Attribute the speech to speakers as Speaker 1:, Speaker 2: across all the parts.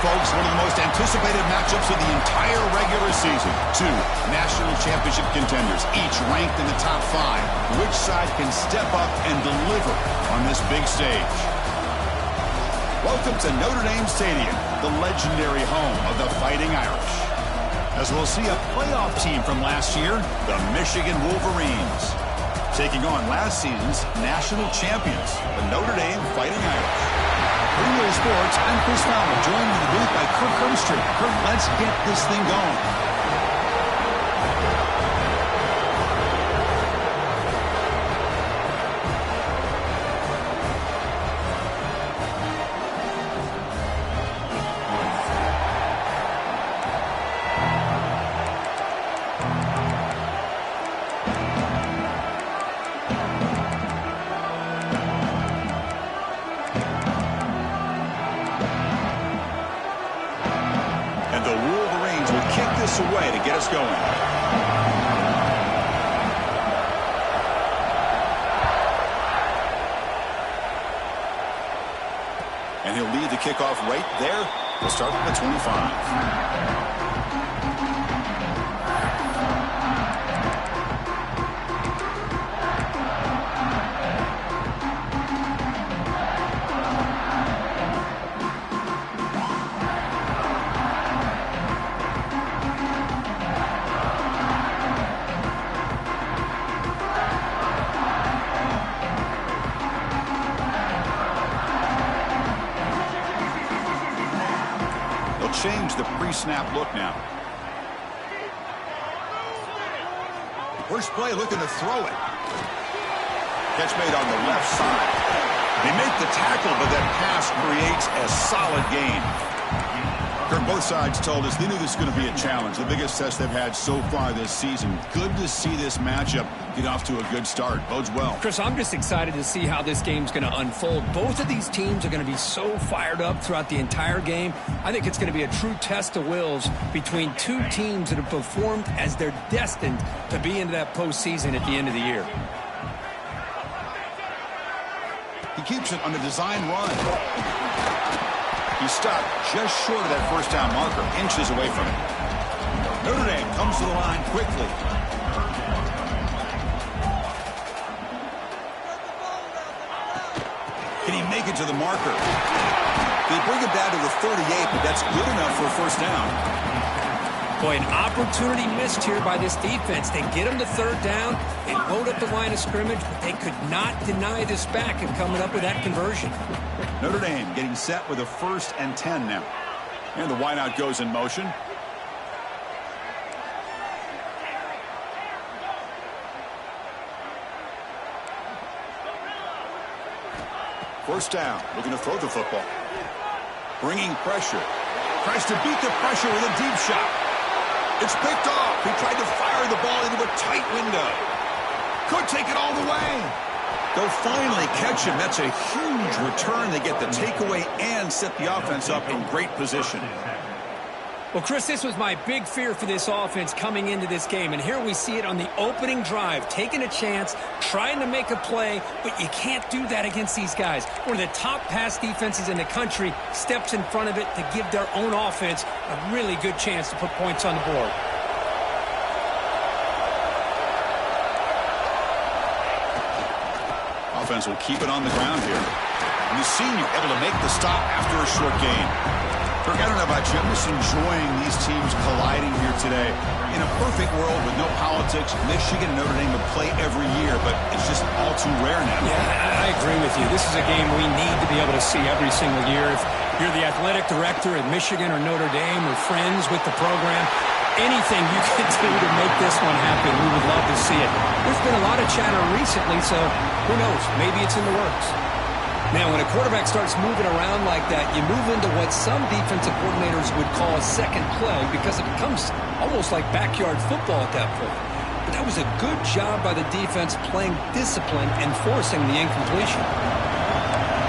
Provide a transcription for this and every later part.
Speaker 1: folks, one of the most anticipated matchups of the entire regular season. Two national championship contenders, each ranked in the top 5. Which side can step up and deliver on this big stage? Welcome to Notre Dame Stadium, the legendary home of the Fighting Irish. As we'll see a playoff team from last year, the Michigan Wolverines, taking on last season's national champions, the Notre Dame Fighting Irish. Radio Sports, I'm Chris Fowler, joined in the booth by Kirk Herbstreit. Kirk, let's get this thing going. Away to get us going. And he'll lead the kickoff right there. We'll start with the 25. Change the pre-snap look now. First play looking to throw it. Catch made on the left side. They make the tackle, but that pass creates a solid gain. Both sides told us they knew this was going to be a challenge, the biggest test they've had so far this season. Good to see this matchup get off to a good start. Bodes well.
Speaker 2: Chris, I'm just excited to see how this game's going to unfold. Both of these teams are going to be so fired up throughout the entire game. I think it's going to be a true test of wills between two teams that have performed as they're destined to be into that postseason at the end of the year.
Speaker 1: He keeps it on the design run. He stopped just short of that first down marker, inches away from it. Notre Dame comes to the line quickly. Can he make it to the marker? They bring him down to the 38, but that's good enough for a first down.
Speaker 2: Boy, an opportunity missed here by this defense. They get him to third down. They load up the line of scrimmage, but they could not deny this back and coming up with that conversion.
Speaker 1: Notre Dame getting set with a 1st and 10 now. And the wideout goes in motion. First down, looking to throw the football. Bringing pressure. Tries to beat the pressure with a deep shot. It's picked off. He tried to fire the ball into a tight window. Could take it all the way. They'll finally catch him. That's a huge return. They get the takeaway and set the offense up in great position.
Speaker 2: Well, Chris, this was my big fear for this offense coming into this game. And here we see it on the opening drive, taking a chance, trying to make a play, but you can't do that against these guys. One of the top pass defenses in the country steps in front of it to give their own offense a really good chance to put points on the board.
Speaker 1: Offense will keep it on the ground here. And the senior able to make the stop after a short gain. Kirk, I don't know about you, I'm just enjoying these teams colliding here today. In a perfect world with no politics, Michigan and Notre Dame would play every year, but it's just all too rare now.
Speaker 2: Yeah, I agree with you. This is a game we need to be able to see every single year. If you're the athletic director at Michigan or Notre Dame or friends with the program, anything you can do to make this one happen, we would love to see it. There's been a lot of chatter recently, so who knows? Maybe it's in the works. Now, when a quarterback starts moving around like that, you move into what some defensive coordinators would call a second play because it becomes almost like backyard football at that point. But that was a good job by the defense playing discipline and forcing the incompletion.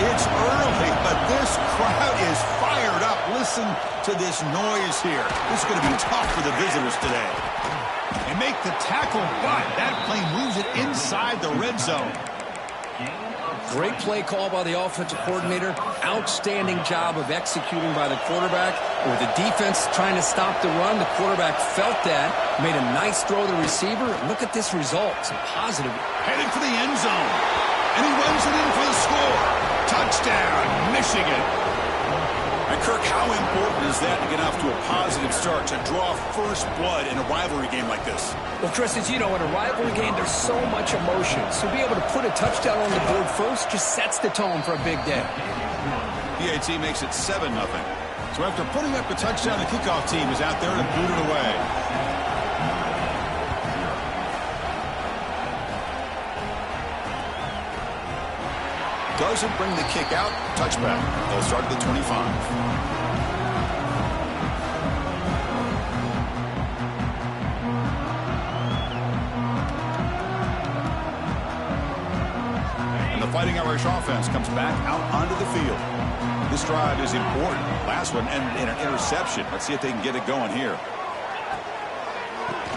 Speaker 1: It's early, but this crowd is fired up. Listen to this noise here. This is going to be tough for the visitors today. They make the tackle, but that play moves it inside the red zone.
Speaker 2: Great play call by the offensive coordinator. outstanding job of executing by the quarterback. With the defense trying to stop the run, the quarterback felt that, made a nice throw to the receiver. Look at this result. It's a positive.
Speaker 1: Heading for the end zone. And he runs it in for the score. Touchdown, Michigan. And Kirk, how important is that to get off to a positive start, to draw first blood in a rivalry game like this?
Speaker 2: Well, Chris, as you know, in a rivalry game, there's so much emotion. So be able to put a touchdown on the board first just sets the tone for a big day.
Speaker 1: PAT makes it 7-0. So after putting up the touchdown, the kickoff team is out there to boot it away. Doesn't bring the kick out. Touchback. They'll start at the 25. And the Fighting Irish offense comes back out onto the field. This drive is important. Last one ended in an interception. Let's see if they can get it going here.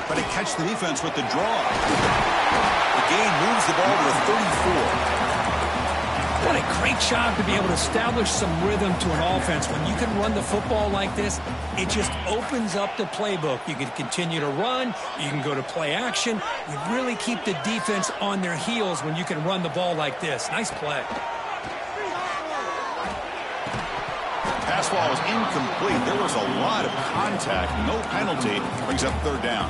Speaker 1: But they catch the defense with the draw. The gain moves the ball to the 34.
Speaker 2: What a great job to be able to establish some rhythm to an offense. When you can run the football like this, it just opens up the playbook. You can continue to run. You can go to play action. You really keep the defense on their heels when you can run the ball like this. Nice play.
Speaker 1: Pass ball was incomplete. There was a lot of contact. No penalty. Brings up third down.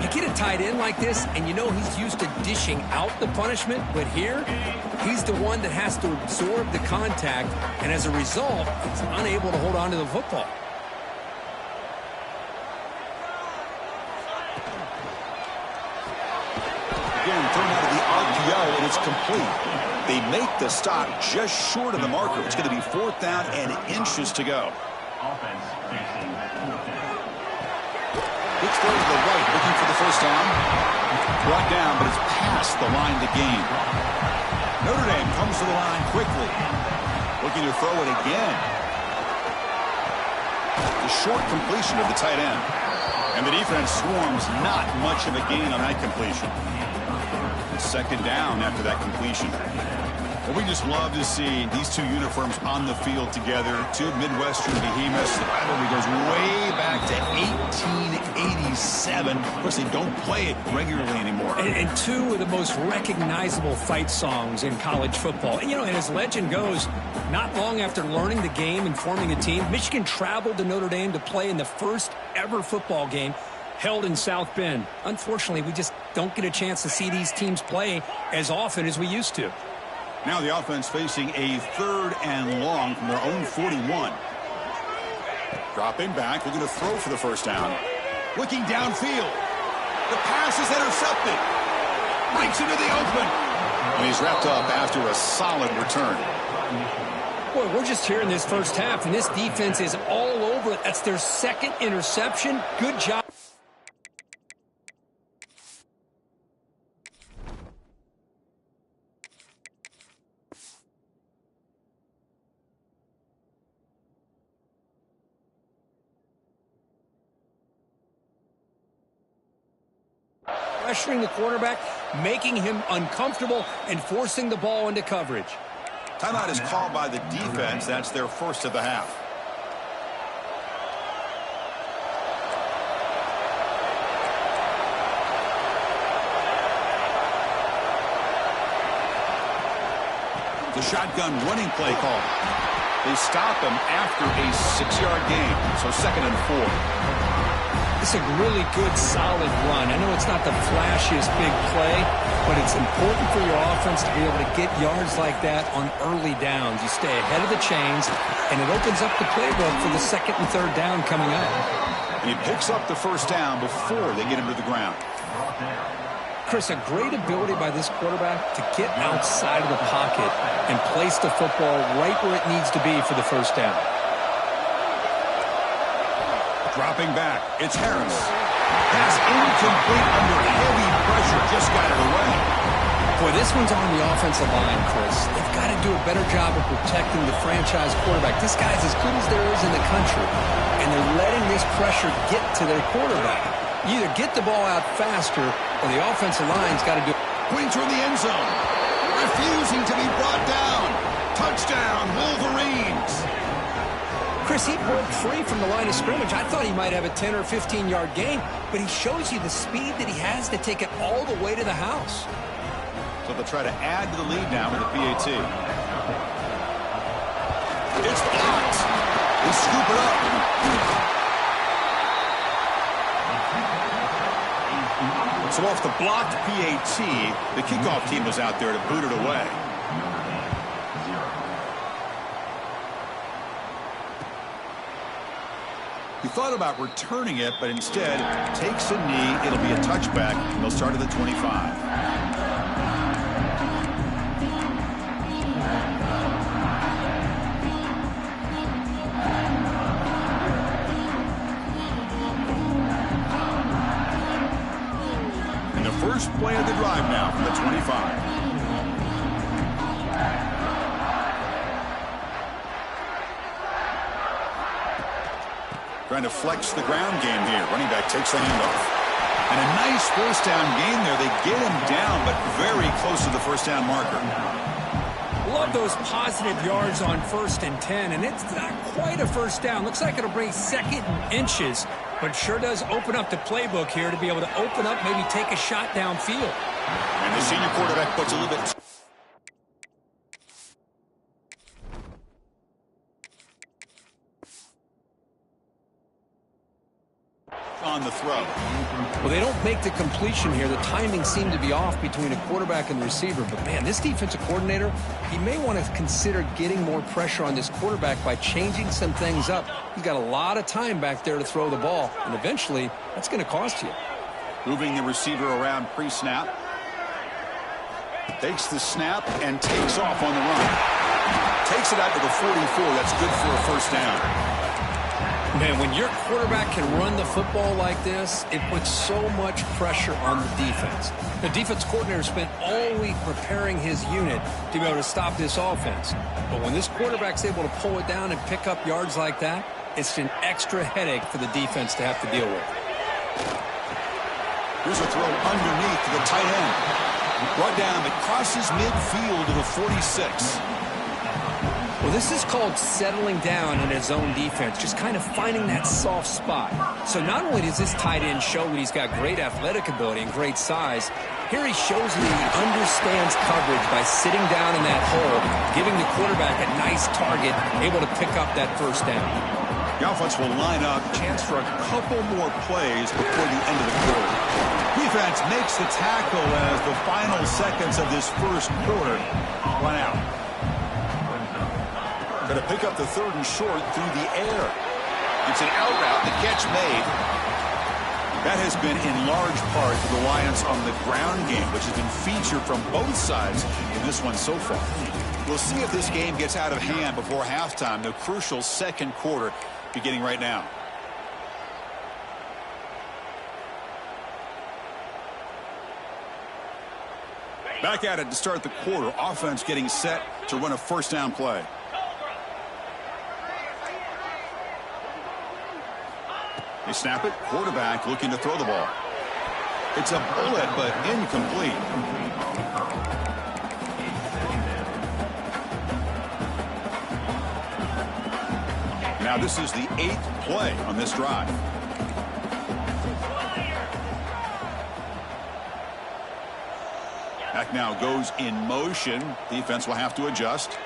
Speaker 2: You get a tight end like this, and you know he's used to dishing out the punishment, but here, he's the one that has to absorb the contact, and as a result, he's unable to hold on to the football.
Speaker 1: Again, thrown out of the RPO, and it's complete. They make the stop just short of the marker. It's going to be 4th down and inches to go. It's thrown to the right, looking for the first down. Brought down, but it's past the line to gain. Notre Dame comes to the line quickly. Looking to throw it again. The short completion of the tight end. And the defense swarms not much of a gain on that completion. It's 2nd down after that completion. Well, we just love to see these two uniforms on the field together. Two Midwestern behemoths. The rivalry goes way back to 1887. Of course, they don't play it regularly anymore.
Speaker 2: And two of the most recognizable fight songs in college football. And, you know, and as legend goes, not long after learning the game and forming a team, Michigan traveled to Notre Dame to play in the first ever football game held in South Bend. Unfortunately, we just don't get a chance to see these teams play as often as we used to.
Speaker 1: Now the offense facing a 3rd and long from their own 41. Dropping back, looking to throw for the first down. Looking downfield. The pass is intercepted. Breaks into the open. And he's wrapped up after a solid return.
Speaker 2: Boy, we're just here in this first half, and this defense is all over it. That's their 2nd interception. Good job. Pressuring the quarterback, making him uncomfortable, and forcing the ball into coverage.
Speaker 1: Timeout is called by the defense. That's their first of the half. The shotgun running play call. They stop him after a 6-yard gain, so 2nd and 4.
Speaker 2: It's a really good, solid run. I know it's not the flashiest big play, but it's important for your offense to be able to get yards like that on early downs. You stay ahead of the chains, and it opens up the playbook for the 2nd and 3rd down coming up.
Speaker 1: And he picks up the first down before they get him to the ground.
Speaker 2: Chris, a great ability by this quarterback to get outside of the pocket and place the football right where it needs to be for the first down.
Speaker 1: Dropping back, it's Harris. Pass incomplete under heavy pressure, just got it away.
Speaker 2: Boy, this one's on the offensive line, Chris. They've got to do a better job of protecting the franchise quarterback. This guy's as good as there is in the country, and they're letting this pressure get to their quarterback. You either get the ball out faster, or the offensive line's got to do it.
Speaker 1: Going toward the end zone. Refusing to be brought down. Touchdown, Wolverines!
Speaker 2: Chris, he broke free from the line of scrimmage. I thought he might have a 10 or 15-yard gain, but he shows you the speed that he has to take it all the way to the house.
Speaker 1: So they'll try to add to the lead now with a PAT. It's blocked. They scoop it up. So off the blocked PAT, the kickoff team was out there to boot it away. He thought about returning it, but instead takes a knee. It'll be a touchback, and they'll start at the 25. First play of the drive now from the 25. Trying to flex the ground game here. Running back takes the handoff. And a nice first down gain there. They get him down, but very close to the first down marker.
Speaker 2: Love those positive yards on 1st and 10, and it's not quite a first down. Looks like it'll bring 2nd and inches, but sure does open up the playbook here to be able to open up, maybe take a shot downfield.
Speaker 1: And the senior quarterback puts a little bit on the throw.
Speaker 2: Well, they don't make the completion here. The timing seemed to be off between a quarterback and the receiver. But, man, this defensive coordinator, he may want to consider getting more pressure on this quarterback by changing some things up. He's got a lot of time back there to throw the ball, and eventually that's going to cost you.
Speaker 1: Moving the receiver around pre-snap. Takes the snap and takes off on the run. Takes it out to the 44. That's good for a first down.
Speaker 2: Man, when your quarterback can run the football like this, it puts so much pressure on the defense. The defense coordinator spent all week preparing his unit to be able to stop this offense. But when this quarterback's able to pull it down and pick up yards like that, it's an extra headache for the defense to have to deal with.
Speaker 1: Here's a throw underneath to the tight end. Brought down, it crosses midfield to the 46.
Speaker 2: Well, this is called settling down in his zone defense, just kind of finding that soft spot. So not only does this tight end show that he's got great athletic ability and great size, here he shows that he understands coverage by sitting down in that hole, giving the quarterback a nice target, able to pick up that first down.
Speaker 1: The offense will line up, chance for a couple more plays before the end of the quarter. Defense makes the tackle as the final seconds of this first quarter run out. Going to pick up the 3rd and short through the air. It's an out route, the catch made. That has been in large part the reliance on the ground game, which has been featured from both sides in this one so far. We'll see if this game gets out of hand before halftime, the crucial second quarter beginning right now. Back at it to start the quarter. Offense getting set to run a first down play. They snap it. Quarterback looking to throw the ball. It's a bullet, but incomplete. Now this is the 8th play on this drive. Back now goes in motion. Defense will have to adjust.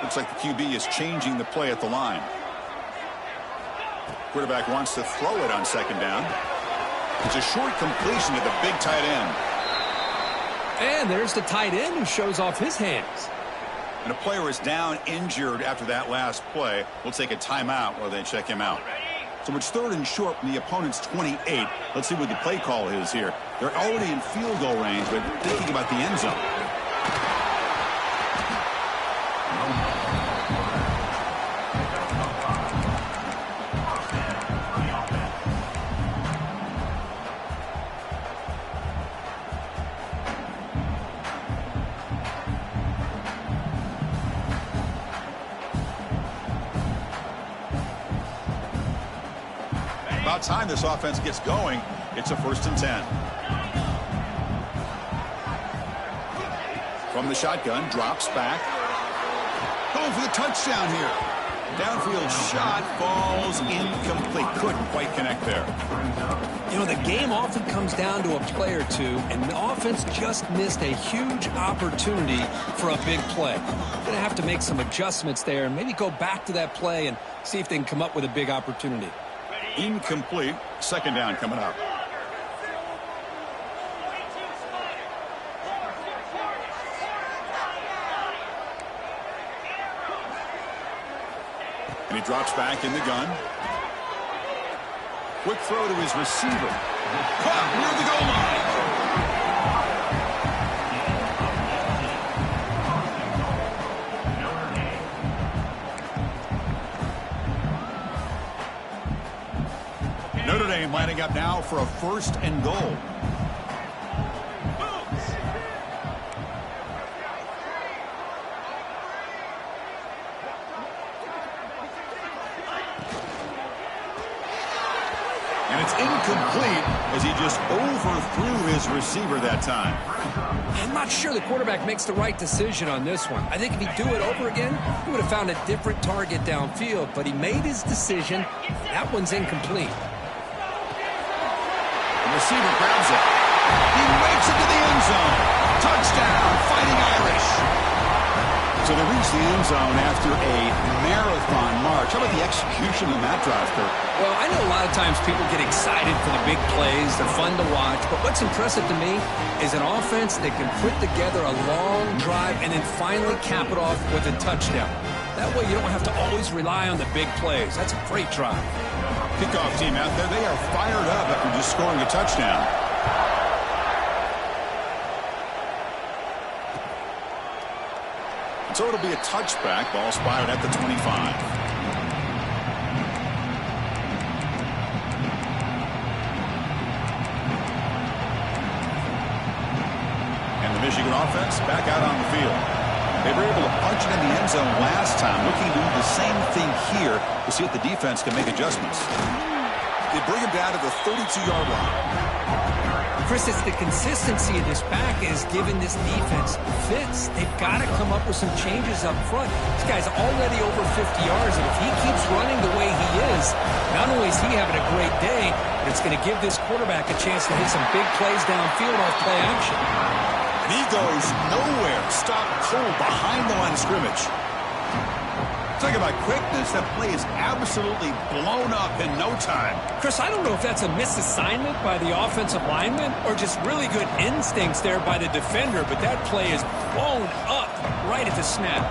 Speaker 1: Looks like the QB is changing the play at the line. Quarterback wants to throw it on second down. It's a short completion to the big tight end.
Speaker 2: And there's the tight end who shows off his hands.
Speaker 1: And a player is down injured after that last play. We'll take a timeout while they check him out. So it's 3rd and short from the opponent's 28. Let's see what the play call is here. They're already in field goal range, but thinking about the end zone. About time this offense gets going. It's a 1st and 10. From the shotgun, drops back. going for the touchdown here. Downfield shot falls incomplete. Couldn't quite connect there.
Speaker 2: You know, the game often comes down to a play or two, and the offense just missed a huge opportunity for a big play. Going to have to make some adjustments there and maybe go back to that play and see if they can come up with a big opportunity.
Speaker 1: Incomplete. Second down coming up. And he drops back in the gun. Quick throw to his receiver. Caught near the goal line. Notre Dame lining up now for a 1st and goal. And it's incomplete as he just overthrew his receiver that time.
Speaker 2: I'm not sure the quarterback makes the right decision on this one. I think if he'd do it over again, he would have found a different target downfield, but he made his decision. That one's incomplete.
Speaker 1: The receiver grabs it. He wakes it to the end zone. Touchdown, Fighting Irish. So they reach the end zone after a marathon march. How about the execution of that drive, Kurt?
Speaker 2: Well, I know a lot of times people get excited for the big plays. They're fun to watch. But what's impressive to me is an offense that can put together a long drive and then finally cap it off with a touchdown. That way you don't have to always rely on the big plays. That's a great drive.
Speaker 1: Kickoff team out there, they are fired up after just scoring a touchdown. So it'll be a touchback. Ball spotted at the 25. And the Michigan offense back out on the field. They were able to punch it in the end zone last time. Looking to do the same thing here to see if the defense can make adjustments. They bring him down to the 32-yard line.
Speaker 2: Chris, it's the consistency of this pack is giving this defense fits. They've got to come up with some changes up front. This guy's already over 50 yards, and if he keeps running the way he is, not only is he having a great day, but it's going to give this quarterback a chance to hit some big plays downfield off play action.
Speaker 1: And he goes nowhere. Stop cold behind the line of scrimmage. Talk about quickness. That play is absolutely blown up in no time.
Speaker 2: Chris, I don't know if that's a misassignment by the offensive lineman or just really good instincts there by the defender, but that play is blown up right at the snap.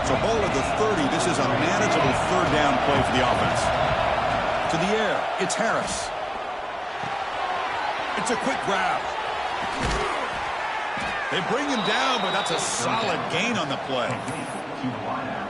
Speaker 1: So ball at the 30. This is a manageable third down play for the offense. To the air. It's Harris. It's a quick grab. They bring him down, but that's a solid gain on the play.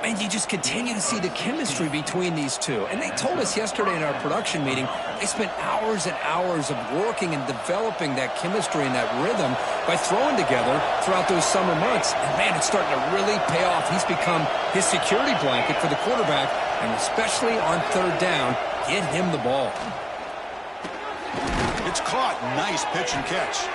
Speaker 2: And you just continue to see the chemistry between these two. And they told us yesterday in our production meeting, they spent hours and hours of working and developing that chemistry and that rhythm by throwing together throughout those summer months. And, man, it's starting to really pay off. He's become his security blanket for the quarterback, and especially on third down, get him the ball.
Speaker 1: It's caught. Nice pitch and catch.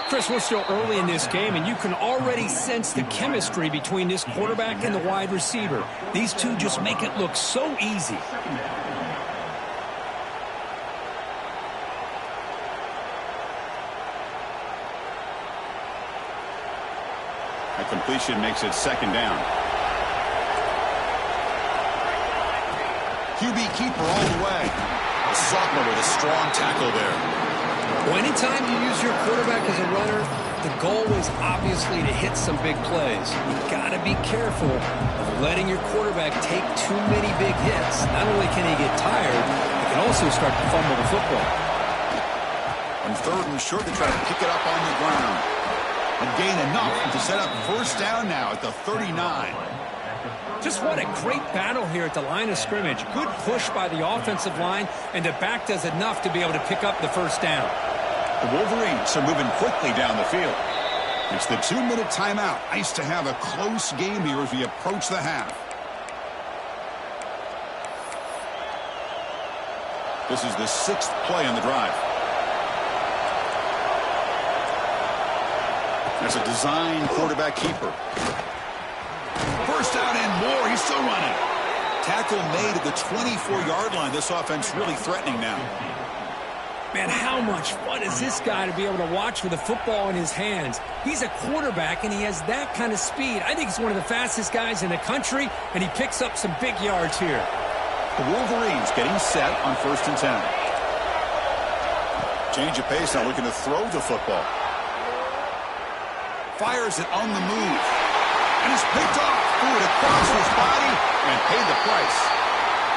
Speaker 2: Chris, we're still early in this game, and you can already sense the chemistry between this quarterback and the wide receiver. These two just make it look so easy.
Speaker 1: A completion makes it second down. QB keeper all the way. A sophomore with a strong tackle there.
Speaker 2: Well, anytime you use your quarterback as a runner, the goal is obviously to hit some big plays. You've got to be careful of letting your quarterback take too many big hits. Not only can he get tired, he can also start to fumble the football.
Speaker 1: On third and short, they try to pick it up on the ground. And gain enough to set up first down now at the 39.
Speaker 2: Just what a great battle here at the line of scrimmage. Good push by the offensive line, and the back does enough to be able to pick up the first down.
Speaker 1: The Wolverines are moving quickly down the field. It's the 2-minute timeout. Nice to have a close game here as we approach the half. This is the 6th play on the drive. That's a design quarterback keeper. First down and He's still running. Tackle made at the 24-yard line. This offense really threatening now.
Speaker 2: Man, how much fun is this guy to be able to watch with a football in his hands? He's a quarterback, and he has that kind of speed. I think he's one of the fastest guys in the country, and he picks up some big yards here.
Speaker 1: The Wolverines getting set on 1st and 10. Change of pace, now looking to throw the football. Fires it on the move. And it's picked off. Threw it across his body and paid the price.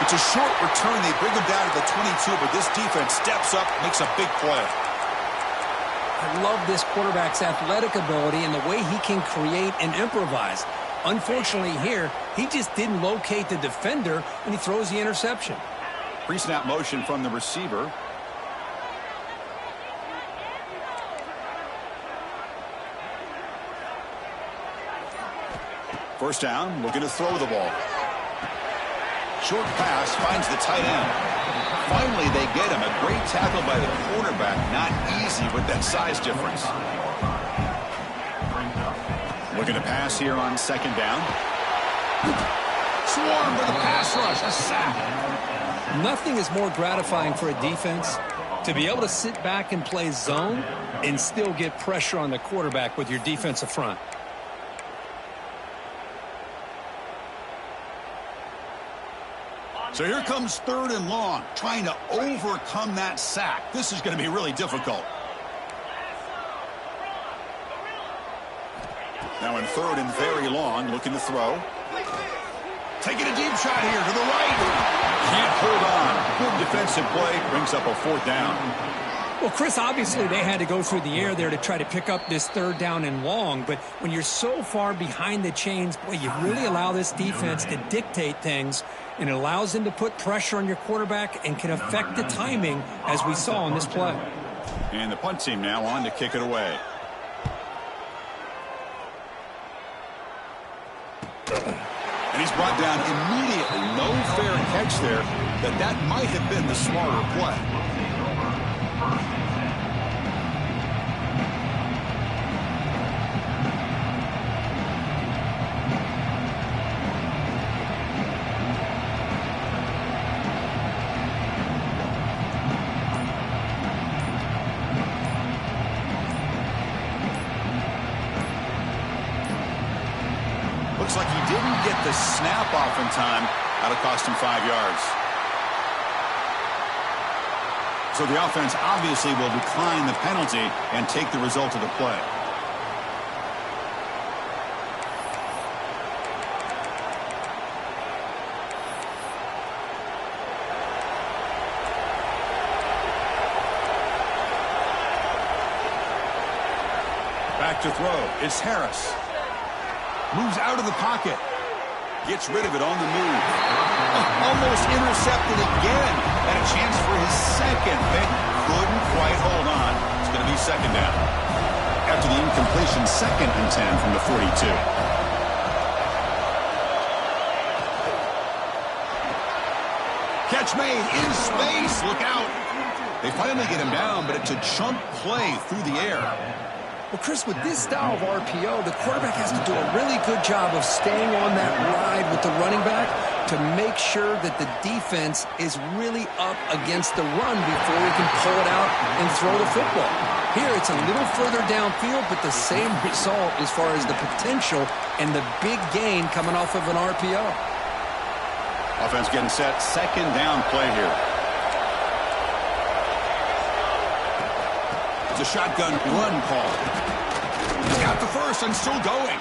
Speaker 1: It's a short return. They bring him down to the 22, but this defense steps up, makes a big play.
Speaker 2: I love this quarterback's athletic ability and the way he can create and improvise. Unfortunately here, he just didn't locate the defender, and he throws the interception.
Speaker 1: Pre-snap motion from the receiver. First down, looking to throw the ball. Short pass finds the tight end. Finally, they get him. A great tackle by the quarterback. Not easy with that size difference. Looking to pass here on 2nd down. Swarm with a pass rush. A sack.
Speaker 2: Nothing is more gratifying for a defense to be able to sit back and play zone and still get pressure on the quarterback with your defensive front.
Speaker 1: So here comes 3rd and long, trying to overcome that sack. This is going to be really difficult. Now in 3rd and very long, looking to throw. Taking a deep shot here to the right. Can't hold on. Good defensive play, brings up a 4th down.
Speaker 2: Well, Chris, obviously they had to go through the air there to try to pick up this 3rd down and long, but when you're so far behind the chains, boy, you really allow this defense to dictate things, and it allows them to put pressure on your quarterback and can affect the timing, as we saw in this play.
Speaker 1: And the punt team now on to kick it away. And he's brought down immediately. No fair catch there, but that might have been the smarter play. Looks like he didn't get the snap off in time. That'll cost him 5 yards. So the offense obviously will decline the penalty and take the result of the play. Back to throw. It's Harris. Moves out of the pocket. Gets rid of it on the move. Almost intercepted again. And a chance for his 2nd. But couldn't quite hold on. It's going to be 2nd down. After the incompletion, 2nd and 10 from the 42. Catch made in space. Look out. They finally get him down, but it's a chunk play through the air.
Speaker 2: Well, Chris, with this style of RPO, the quarterback has to do a really good job of staying on that ride with the running back to make sure that the defense is really up against the run before he can pull it out and throw the football. Here, it's a little further downfield, but the same result as far as the potential and the big gain coming off of an RPO.
Speaker 1: Offense getting set. 2nd down play here. It's a shotgun run call. He's got the first and still going.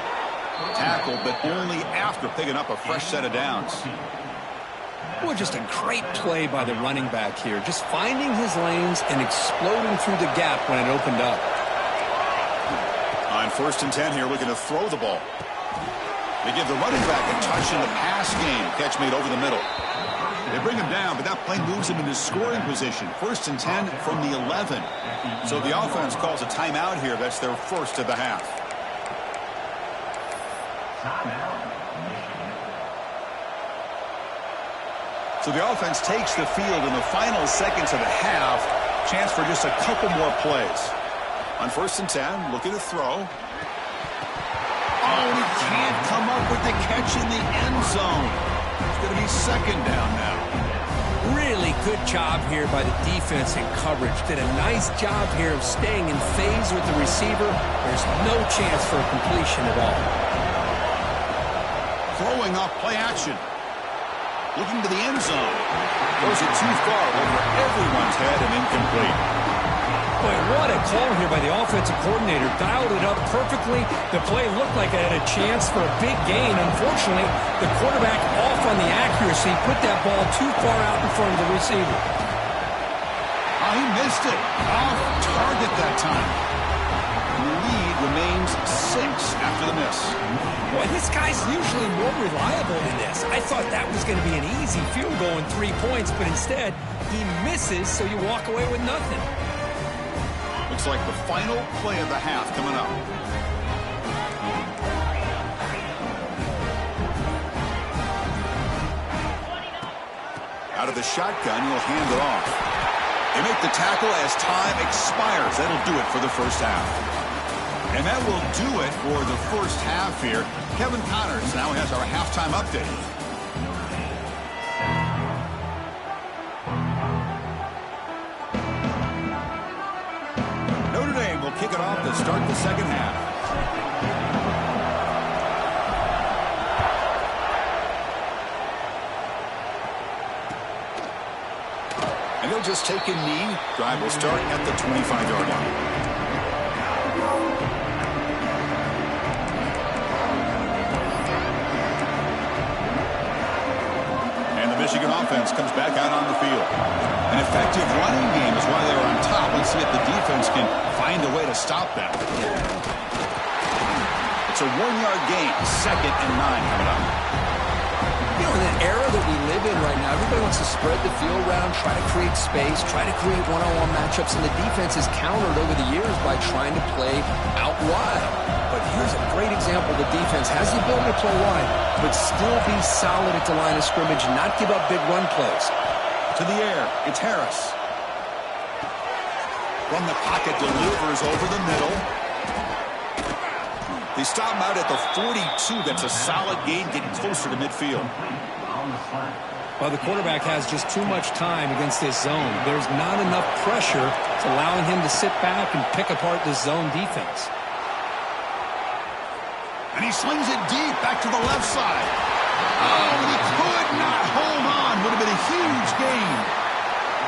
Speaker 1: Tackled, but only after picking up a fresh set of downs.
Speaker 2: Boy, just a great play by the running back here. Just finding his lanes and exploding through the gap when it opened up.
Speaker 1: On 1st and 10 here, looking to throw the ball. They give the running back a touch in the pass game. Catch made over the middle. They bring him down, but that play moves him into scoring position. 1st and 10 from the 11. So the offense calls a timeout here. That's their first of the half. So the offense takes the field in the final seconds of the half. Chance for just a couple more plays. On 1st and 10, looking to throw. Oh, he can't come up with the catch in the end zone. It's going to be second down now.
Speaker 2: Really good job here by the defense in coverage. Did a nice job here of staying in phase with the receiver. There's no chance for a completion at all.
Speaker 1: Throwing off play action. Looking to the end zone. Throws it too far over everyone's head and incomplete.
Speaker 2: Boy, what a call here by the offensive coordinator. Dialed it up perfectly. The play looked like it had a chance for a big gain. Unfortunately, the quarterback off on the accuracy, put that ball too far out in front of the receiver.
Speaker 1: Oh, he missed it. Off target that time. And the lead remains 6 after the miss.
Speaker 2: Boy, this guy's usually more reliable than this. I thought that was going to be an easy field goal in 3 points, but instead, he misses, so you walk away with nothing.
Speaker 1: Looks like the final play of the half coming up. Out of the shotgun, he'll hand it off. They make the tackle as time expires. That'll do it for the first half. And that will do it for the first half here. Kevin Connors now has our halftime update. Notre Dame will kick it off to start the second half. And he'll just take a knee. Drive will start at the 25-yard line. Michigan offense comes back out on the field. An effective running game is why they're on top. Let's see if the defense can find a way to stop them. It's a 1-yard gain. 2nd and 9 coming up.
Speaker 2: You know, in the era that we live in right now, everybody wants to spread the field around, try to create space, try to create one-on-one matchups, and the defense has countered over the years by trying to play out wide. But here's a great example. The defense has the ability to play wide, but still be solid at the line of scrimmage, not give up big run plays.
Speaker 1: To the air, it's Harris. From the pocket, delivers over the middle. They stop him out at the 42. That's a solid gain, getting closer to midfield.
Speaker 2: Well, the quarterback has just too much time against this zone. There's not enough pressure to allowing him to sit back and pick apart this zone defense.
Speaker 1: And he slings it deep back to the left side. Oh, he could not hold on. Would have been a huge gain.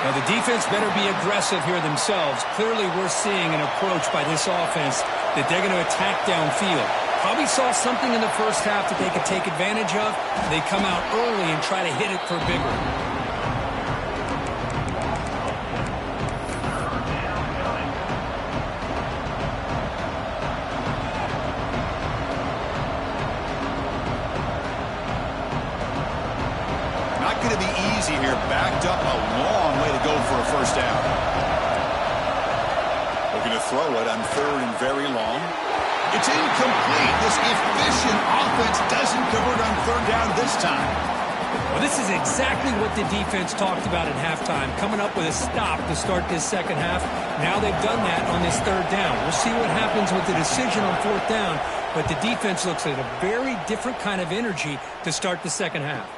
Speaker 2: Now, the defense better be aggressive here themselves. Clearly, we're seeing an approach by this offense that they're going to attack downfield. Probably saw something in the first half that they could take advantage of. They come out early and try to hit it for bigger.
Speaker 1: Going to be easy here. Backed up a long way to go for a first down. Looking to throw it on 3rd and very long. It's incomplete. This efficient offense doesn't convert on 3rd down this time.
Speaker 2: Well, this is exactly what the defense talked about at halftime, coming up with a stop to start this second half. Now they've done that on this 3rd down. We'll see what happens with the decision on 4th down, but the defense looks at a very different kind of energy to start the second half.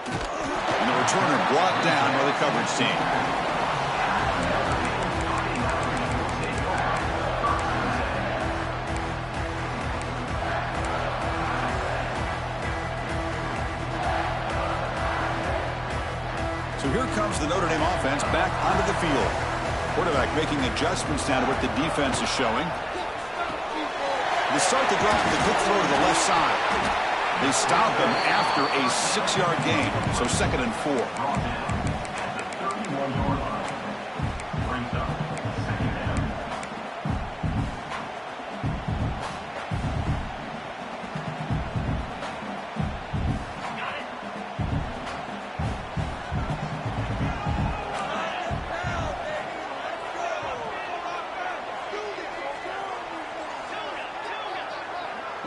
Speaker 1: And the returner brought down by the coverage team. So here comes the Notre Dame offense back onto the field. Quarterback making adjustments now to what the defense is showing. They start the drive with a quick throw to the left side. They stop him after a 6-yard gain, so 2nd and 4.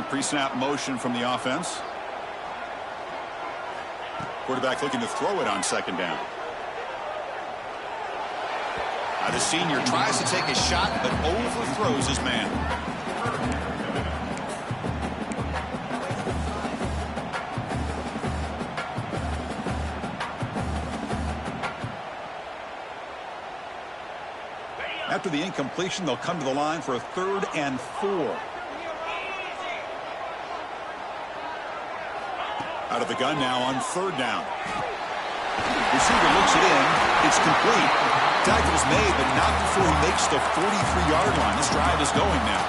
Speaker 1: Pre-snap motion from the offense. Quarterback looking to throw it on 2nd down. Now the senior tries to take a shot, but overthrows his man. After the incompletion, they'll come to the line for a 3rd and 4. Out of the gun now on 3rd down. Receiver looks it in. It's complete. Tackle's made, but not before he makes the 43-yard line. This drive is going now.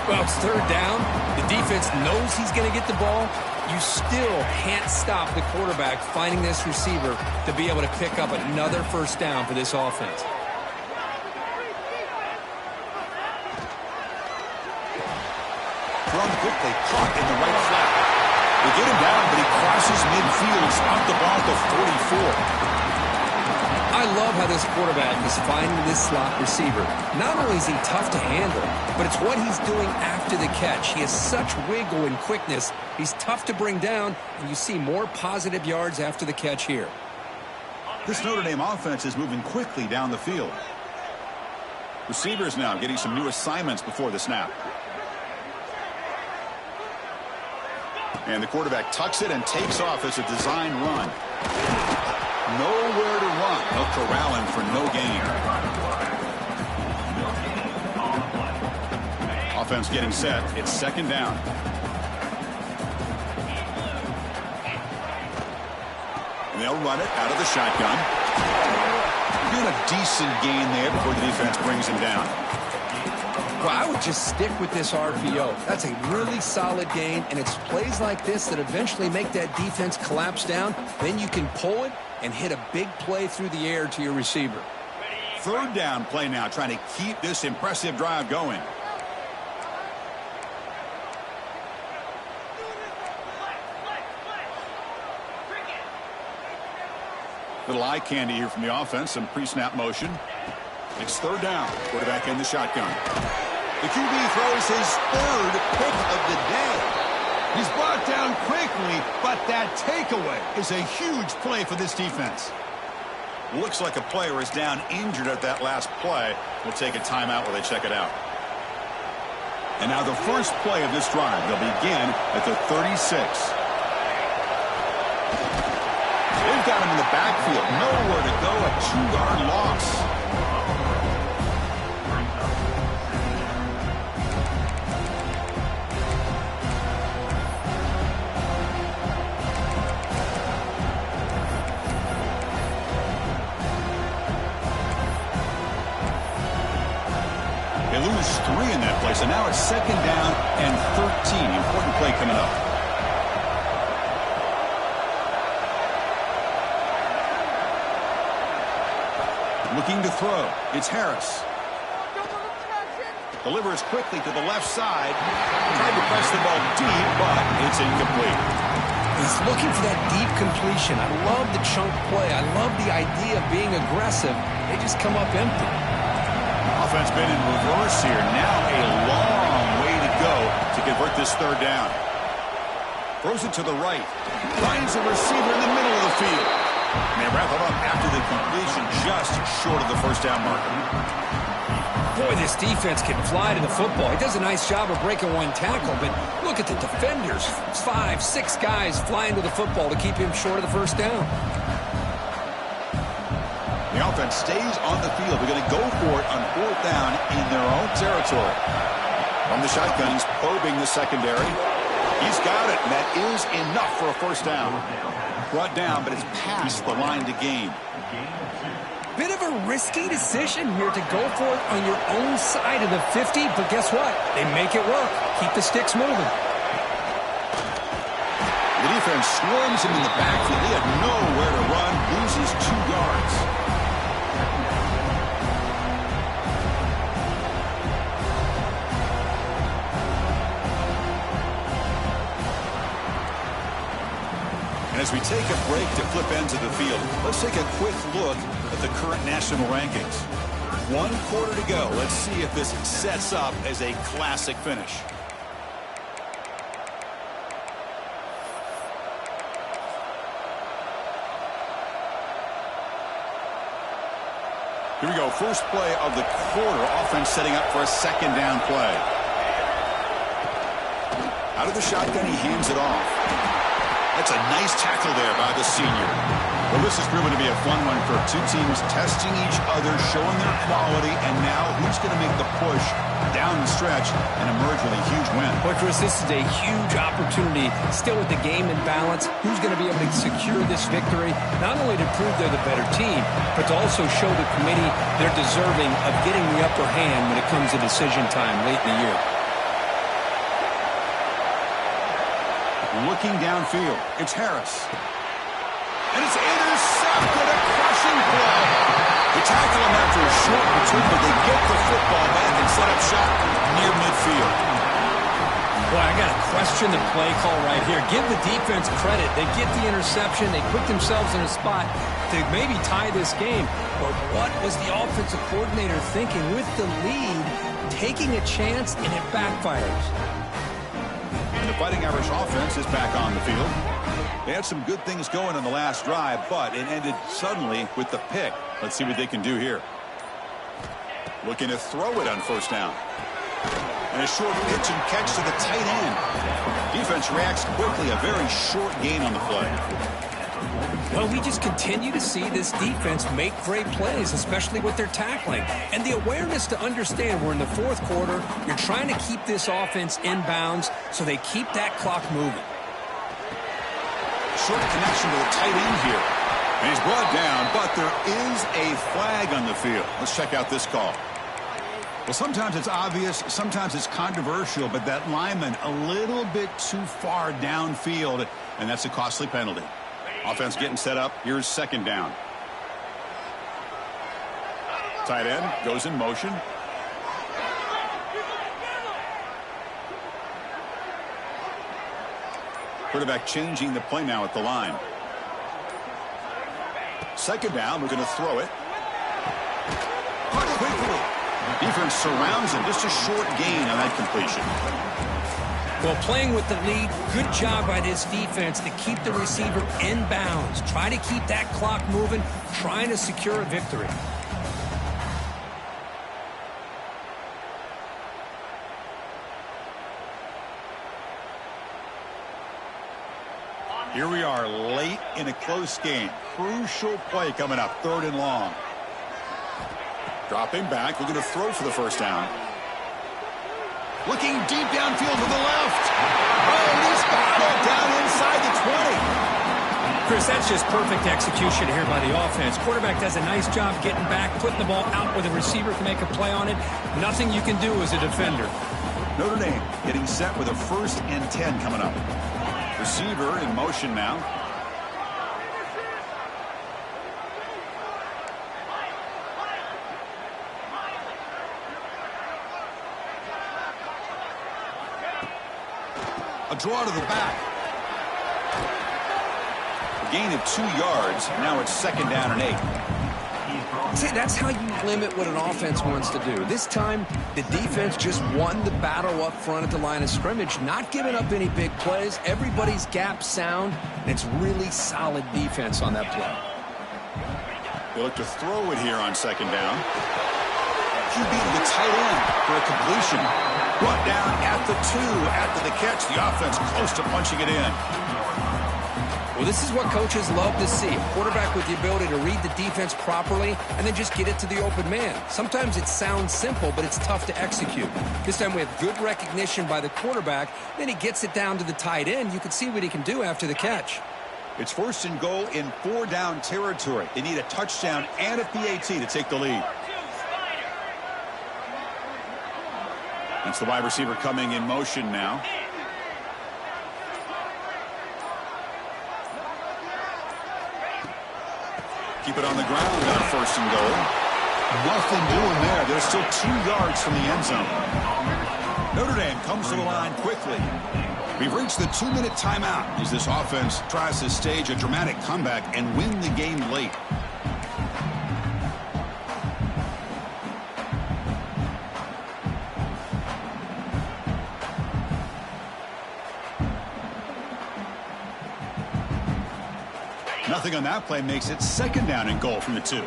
Speaker 2: Well, it's 3rd down. The defense knows he's going to get the ball. You still can't stop the quarterback finding this receiver to be able to pick up another 1st down for this offense.
Speaker 1: Thrown quickly, caught in the right flat. They get him down, but he crosses midfield. He's out the ball at the 44.
Speaker 2: I love how this quarterback is finding this slot receiver. Not only is he tough to handle, but it's what he's doing after the catch. He has such wiggle and quickness. He's tough to bring down, and you see more positive yards after the catch here.
Speaker 1: This Notre Dame offense is moving quickly down the field. Receivers now getting some new assignments before the snap. And the quarterback tucks it and takes off as a design run. Nowhere to run. They'll corral him for no gain. Offense getting set. It's 2nd down. And they'll run it out of the shotgun. Get a decent gain there before the defense brings him down.
Speaker 2: Well, I would just stick with this RPO. That's a really solid gain, and it's plays like this that eventually make that defense collapse down. Then you can pull it and hit a big play through the air to your receiver.
Speaker 1: 3rd down play now, trying to keep this impressive drive going. Little eye candy here from the offense, some pre-snap motion. It's 3rd down. Quarterback in the shotgun. The QB throws his 3rd pick of the day. He's brought down quickly, but that takeaway is a huge play for this defense. Looks like a player is down injured at that last play. We'll take a timeout while they check it out. And now the first play of this drive. They'll begin at the 36. They've got him in the backfield. Nowhere to go. A 2-yard loss. They lose 3 in that play, so now it's 2nd down and 13. Important play coming up. Looking to throw. It's Harris. Delivers quickly to the left side. Tried to press the ball deep, but it's incomplete.
Speaker 2: He's looking for that deep completion. I love the chunk play. I love the idea of being aggressive. They just come up empty.
Speaker 1: Offense been in reverse here. Now a long way to go to convert this 3rd down. Throws it to the right. Finds a receiver in the middle of the field. And they wrap it up after the completion, just short of the 1st down marker.
Speaker 2: Boy, this defense can fly to the football. He does a nice job of breaking one tackle, but look at the defenders. 5, 6 guys flying to the football to keep him short of the 1st down.
Speaker 1: The offense stays on the field. They're going to go for it on 4th down in their own territory. From the shotgun, he's probing the secondary. He's got it, and that is enough for a 1st down. Brought down, but it's past the line to gain.
Speaker 2: Bit of a risky decision here to go for it on your own side of the 50, but guess what? They make it work. Keep the sticks moving.
Speaker 1: The defense swarms him in the backfield. He had nowhere to run, loses 2 yards. As we take a break to flip ends of the field, let's take a quick look at the current national rankings. 1 quarter to go. Let's see if this sets up as a classic finish. Here we go. First play of the quarter. Offense setting up for a 2nd down play. Out of the shotgun, he hands it off. That's a nice tackle there by the senior. Well, this has proven to be a fun one for two teams testing each other, showing their quality, and now who's going to make the push down the stretch and emerge with a huge win.
Speaker 2: Boy, Chris, this is a huge opportunity. Still with the game in balance, who's going to be able to secure this victory, not only to prove they're the better team, but to also show the committee they're deserving of getting the upper hand when it comes to decision time late in the year.
Speaker 1: Looking downfield, it's Harris. And it's intercepted, a crushing play. They tackle him after a short return, but they get the football back and set up shop near midfield.
Speaker 2: Boy, I got to question the play call right here. Give the defense credit. They get the interception. They put themselves in a spot to maybe tie this game. But what was the offensive coordinator thinking with the lead, taking a chance, and it backfires?
Speaker 1: And the Fighting Irish offense is back on the field. They had some good things going on the last drive, but it ended suddenly with the pick. Let's see what they can do here. Looking to throw it on first down. And a short pitch and catch to the tight end. Defense reacts quickly. A very short gain on the play.
Speaker 2: Well, we just continue to see this defense make great plays, especially with their tackling. And the awareness to understand we're in the fourth quarter. You're trying to keep this offense in bounds so they keep that clock moving.
Speaker 1: Short connection to the tight end here. And he's brought down, but there is a flag on the field. Let's check out this call. Well, sometimes it's obvious, sometimes it's controversial, but that lineman a little bit too far downfield, and that's a costly penalty. Offense getting set up. Here's second down. Tight end goes in motion. Quarterback changing the play now at the line. Second down, we're going to throw it. Quickly. Defense surrounds him. Just a short gain on that completion.
Speaker 2: Well, playing with the lead, good job by this defense to keep the receiver in bounds. Try to keep that clock moving, trying to secure a victory.
Speaker 1: Here we are late in a close game. Crucial play coming up, third and long. Dropping back, we're going to throw for the first down. Looking deep downfield to the left. Oh, he's got it down inside the 20.
Speaker 2: Chris, that's just perfect execution here by the offense. Quarterback does a nice job getting back, putting the ball out where the receiver can make a play on it. Nothing you can do as a defender.
Speaker 1: Notre Dame getting set with a 1st and 10 coming up. Receiver in motion now. A draw to the back. A gain of 2 yards. Now it's second down and 8.
Speaker 2: See, that's how you limit what an offense wants to do. This time, the defense just won the battle up front at the line of scrimmage, not giving up any big plays. Everybody's gap sound, and it's really solid defense on that play.
Speaker 1: They look to throw it here on second down. QB to the tight end for a completion. Brought down at the 2 after the catch. The offense close to punching it in.
Speaker 2: Well, this is what coaches love to see. A quarterback with the ability to read the defense properly and then just get it to the open man. Sometimes it sounds simple, but it's tough to execute. This time we have good recognition by the quarterback. Then he gets it down to the tight end. You can see what he can do after the catch.
Speaker 1: It's 1st and goal in 4-down territory. They need a touchdown and a PAT to take the lead. That's the wide receiver coming in motion now. Keep it on the ground on 1st and goal. Nothing doing there. They're still 2 yards from the end zone. Notre Dame comes to the line quickly. We've reached the 2-minute timeout as this offense tries to stage a dramatic comeback and win the game late. Nothing on that play makes it second down and goal from the 2.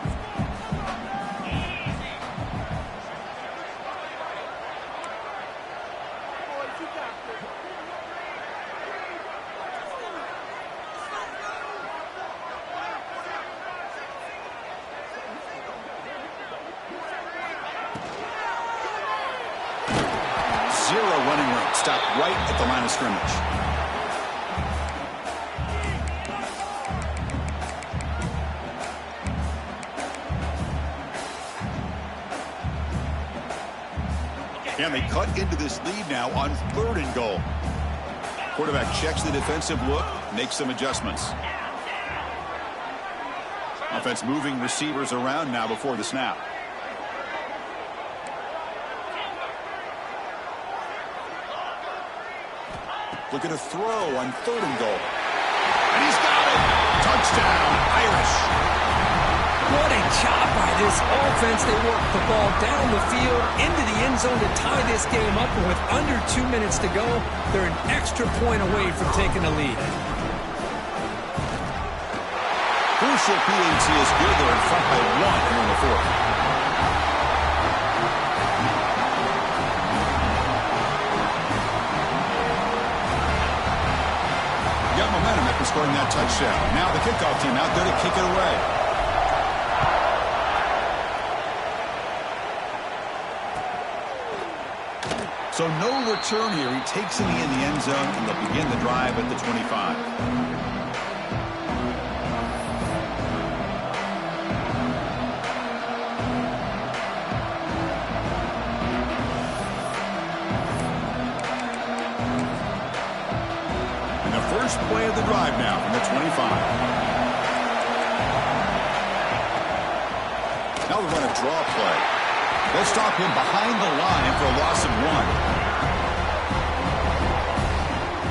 Speaker 1: zero running room. Stopped right at the line of scrimmage. And they cut into this lead now on 3rd and goal. Quarterback checks the defensive look, makes some adjustments. Offense moving receivers around now before the snap. Look at a throw on 3rd and goal. And he's got it! Touchdown, Irish!
Speaker 2: What a job by this offense. They worked the ball down the field into the end zone to tie this game up. And with under 2 minutes to go, they're an extra point away from taking the lead.
Speaker 1: Crucial PAT is good. They're in front by 1 here in the 4th. Got momentum after scoring that touchdown. Now the kickoff team out there to kick it away. So no return here. He takes it in the end zone, and they'll begin the drive at the 25. And the first play of the drive now from the 25. Now we run a draw play. They'll stop him behind the line for a loss of 1.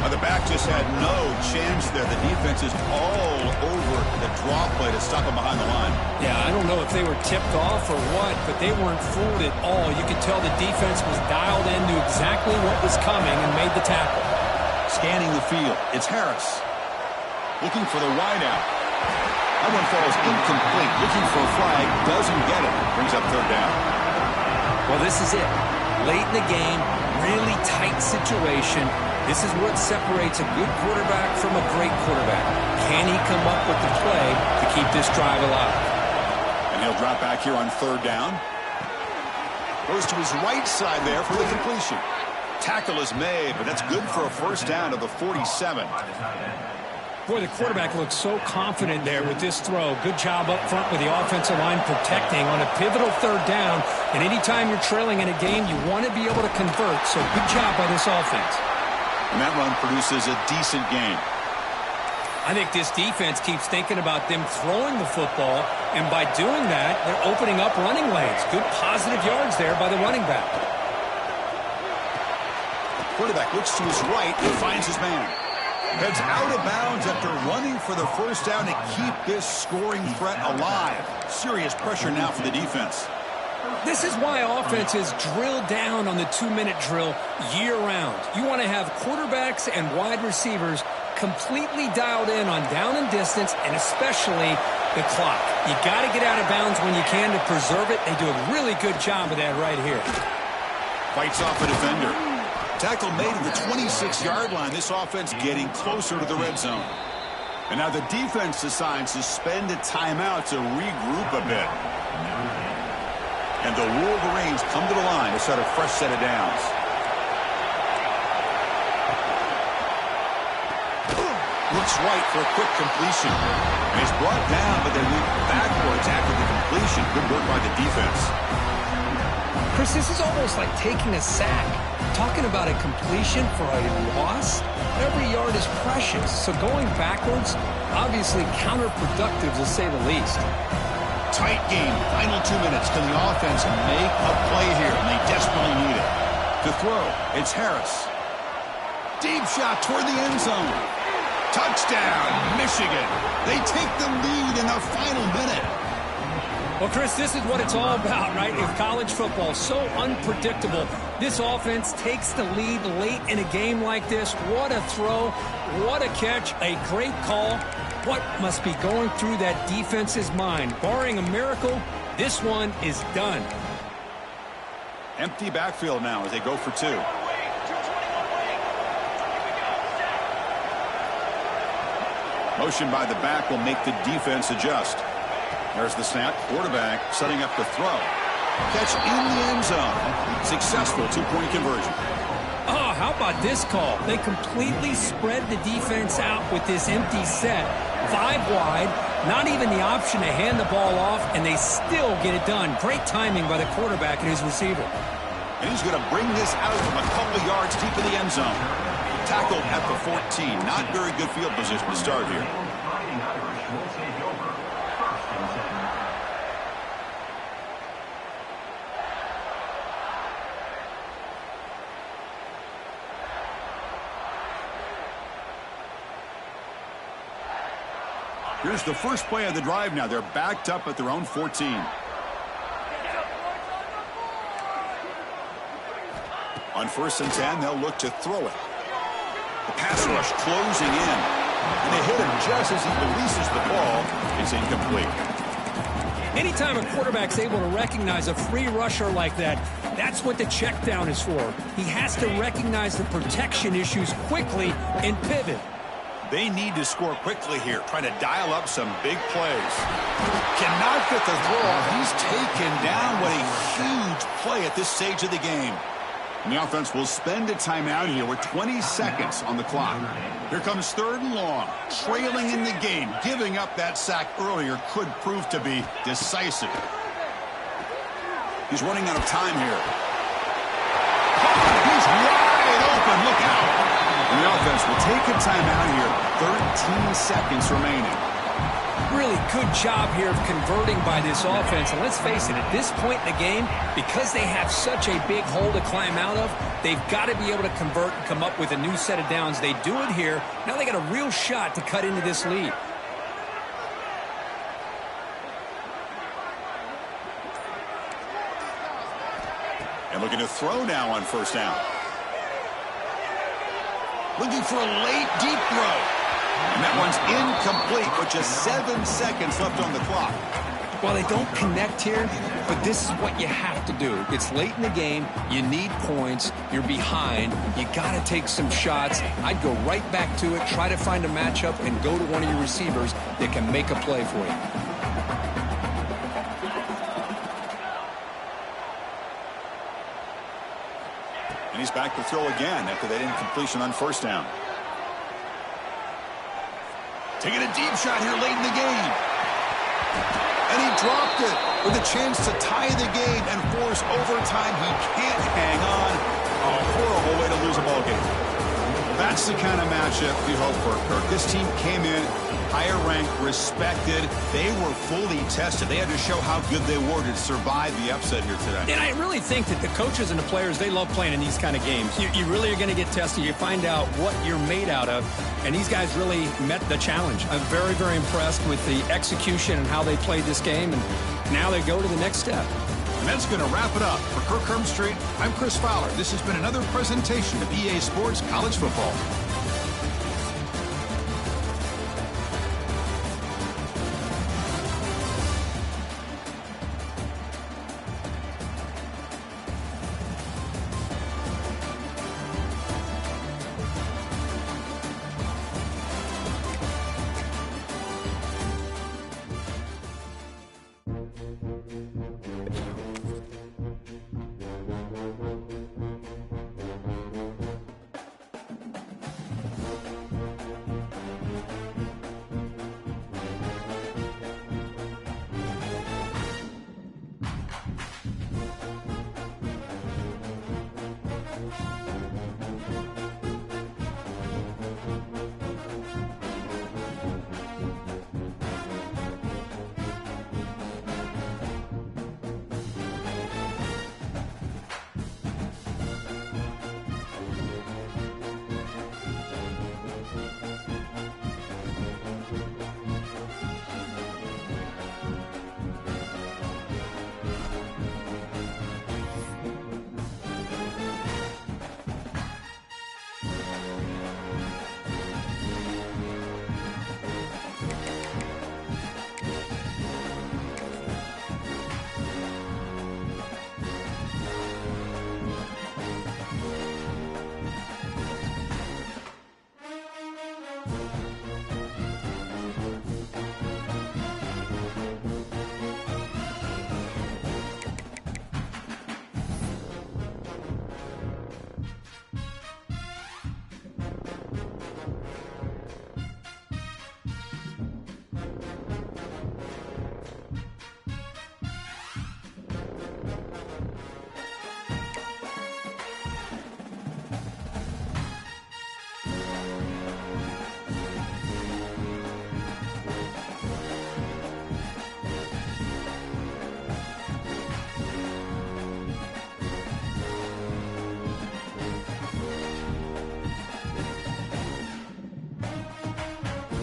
Speaker 1: The back just had no chance there. The defense is all over the draw play to stop him behind the line.
Speaker 2: Yeah, I don't know if they were tipped off or what, but they weren't fooled at all. You could tell the defense was dialed in, knew exactly what was coming, and made the tackle.
Speaker 1: Scanning the field, it's Harris. Looking for the wideout. That one falls incomplete. Looking for a flag, doesn't get it. Brings up 3rd down.
Speaker 2: Well, this is it. Late in the game, really tight situation. This is what separates a good quarterback from a great quarterback. Can he come up with the play to keep this drive alive?
Speaker 1: And he'll drop back here on 3rd down. Goes to his right side there for the completion. Tackle is made, but that's good for a 1st down to the 47.
Speaker 2: Boy, the quarterback looks so confident there with this throw. Good job up front with the offensive line protecting on a pivotal 3rd down. And anytime you're trailing in a game, you want to be able to convert. So good job by this offense.
Speaker 1: And that run produces a decent gain.
Speaker 2: I think this defense keeps thinking about them throwing the football, and by doing that, they're opening up running lanes. Good positive yards there by the running back.
Speaker 1: Quarterback looks to his right and finds his man. Heads out of bounds after running for the 1st down to keep this scoring threat alive. Serious pressure now for the defense.
Speaker 2: This is why offenses drill down on the 2-minute drill year-round. You want to have quarterbacks and wide receivers completely dialed in on down and distance, and especially the clock. You got to get out of bounds when you can to preserve it. They do a really good job of that right here.
Speaker 1: Fights off a defender. Tackle made at the 26-yard line. This offense getting closer to the red zone. And now the defense decides to spend a timeout to regroup a bit. And the Wolverines come to the line to set a fresh set of downs. Looks right for a quick completion. And he's brought down, but they move backwards after the completion. Good work by the defense.
Speaker 2: Chris, this is almost like taking a sack. Talking about a completion for a loss, every yard is precious. So going backwards, obviously counterproductive to say the least.
Speaker 1: Tight game, final 2 minutes. Can the offense make a play here? And they desperately need it. To throw, it's Harris. Deep shot toward the end zone. Touchdown, Michigan. They take the lead in the final minute.
Speaker 2: Well, Chris, this is what it's all about, right? If college football is so unpredictable, this offense takes the lead late in a game like this. What a throw, what a catch, a great call. What must be going through that defense's mind? Barring a miracle, this one is done.
Speaker 1: Empty backfield now as they go for 2. Motion by the back will make the defense adjust. There's the snap. Quarterback setting up the throw. Catch in the end zone. Successful 2-point conversion.
Speaker 2: how about this call? They completely spread the defense out with this empty set. 5 wide, not even the option to hand the ball off, and they still get it done. Great timing by the quarterback and his receiver.
Speaker 1: And he's going to bring this out from a couple of yards deep in the end zone. Tackled at the 14. Not very good field position to start here. Here's the first play of the drive now. They're backed up at their own 14. On 1st and 10, they'll look to throw it. The pass rush closing in. And they hit him just as he releases the ball. It's incomplete.
Speaker 2: Anytime a quarterback's able to recognize a free rusher like that, that's what the check down is for. He has to recognize the protection issues quickly and pivot.
Speaker 1: They need to score quickly here, trying to dial up some big plays. Cannot get the throw off. He's taken down. What a huge play at this stage of the game. And the offense will spend a timeout here with 20 seconds on the clock. Here comes 3rd and long. Trailing in the game. Giving up that sack earlier could prove to be decisive. He's running out of time here. He's wide open. Look out. And the offense will take a timeout here. 13 seconds remaining.
Speaker 2: Really good job here of converting by this offense. And let's face it, at this point in the game, because they have such a big hole to climb out of, they've got to be able to convert and come up with a new set of downs. They do it here. Now they got a real shot to cut into this lead.
Speaker 1: And looking to throw now on 1st down. Looking for a late, deep throw. And that one's incomplete with just 7 seconds left on the clock.
Speaker 2: Well, they don't connect here, but this is what you have to do. It's late in the game. You need points. You're behind. You got to take some shots. I'd go right back to it, try to find a matchup, and go to one of your receivers that can make a play for you.
Speaker 1: And he's back to throw again after that incompletion on 1st down. Taking a deep shot here late in the game. And he dropped it with a chance to tie the game and force overtime. He can't hang on. A horrible way to lose a ball game. That's the kind of matchup you hope for, Kirk. This team came in higher ranked, respected. They were fully tested. They had to show how good they were to survive the upset here today.
Speaker 2: And I really think that the coaches and the players, they love playing in these kind of games. You really are going to get tested. You find out what you're made out of. And these guys really met the challenge. I'm very, very impressed with the execution and how they played this game. And now they go to the next step.
Speaker 1: And that's going to wrap it up. For Kirk Hermstreet, I'm Chris Fowler. This has been another presentation of EA Sports College Football.